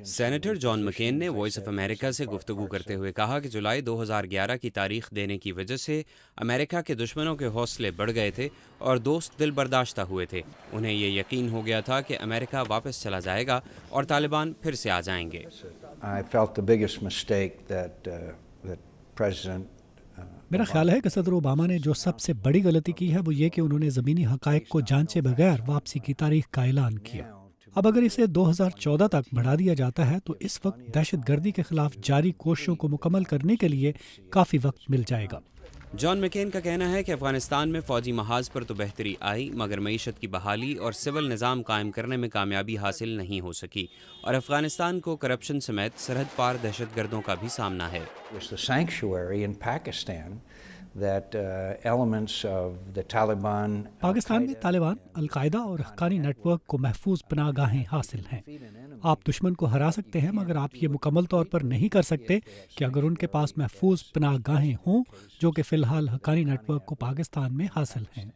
Senator John مکین نے voice of America سے گفتگو کرتے ہوئے کہا کہ جولائی 2011 کی تاریخ دینے کی وجہ سے امریکہ کے دشمنوں کے حوصلے بڑھ گئے تھے اور دوست دل برداشتہ ہوئے تھے. انہیں یہ یقین ہو گیا تھا کہ امریکہ واپس چلا جائے گا اور طالبان پھر سے آ جائیں گے. میرا خیال ہے کہ صدر اوباما نے جو سب سے بڑی غلطی کی ہے وہ یہ کہ انہوں نے زمینی حقائق کو جانچے بغیر واپسی کی تاریخ کا اعلان کیا. اب اگر اسے 2014 تک بڑھا دیا جاتا ہے تو اس وقت دہشت گردی کے خلاف جاری کوششوں کو مکمل کرنے کے لیے کافی وقت مل جائے گا. جان مکین کا کہنا ہے کہ افغانستان میں فوجی محاذ پر تو بہتری آئی مگر معیشت کی بحالی اور سول نظام قائم کرنے میں کامیابی حاصل نہیں ہو سکی اور افغانستان کو کرپشن سمیت سرحد پار دہشت گردوں کا بھی سامنا ہے. پاکستان میں طالبان، القاعدہ اور حقانی نیٹ ورک کو محفوظ پناہ گاہیں حاصل ہیں. آپ دشمن کو ہرا سکتے ہیں مگر آپ یہ مکمل طور پر نہیں کر سکتے کہ اگر ان کے پاس محفوظ پناہ گاہیں ہوں جو کہ فی الحال حقانی نیٹ ورک کو پاکستان میں حاصل ہیں.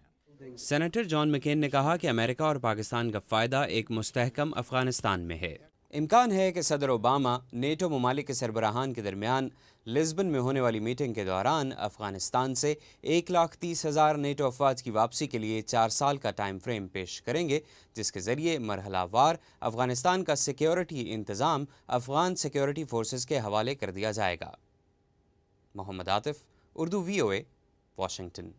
سینیٹر جان مکین نے کہا کہ امریکہ اور پاکستان کا فائدہ ایک مستحکم افغانستان میں ہے. امکان ہے کہ صدر اوباما نیٹو ممالک کے سربراہان کے درمیان لزبن میں ہونے والی میٹنگ کے دوران افغانستان سے 130,000 نیٹو افواج کی واپسی کے لیے 4 سال کا ٹائم فریم پیش کریں گے جس کے ذریعے مرحلہ وار افغانستان کا سیکیورٹی انتظام افغان سیکیورٹی فورسز کے حوالے کر دیا جائے گا. محمد عاطف، اردو VOA، واشنگٹن.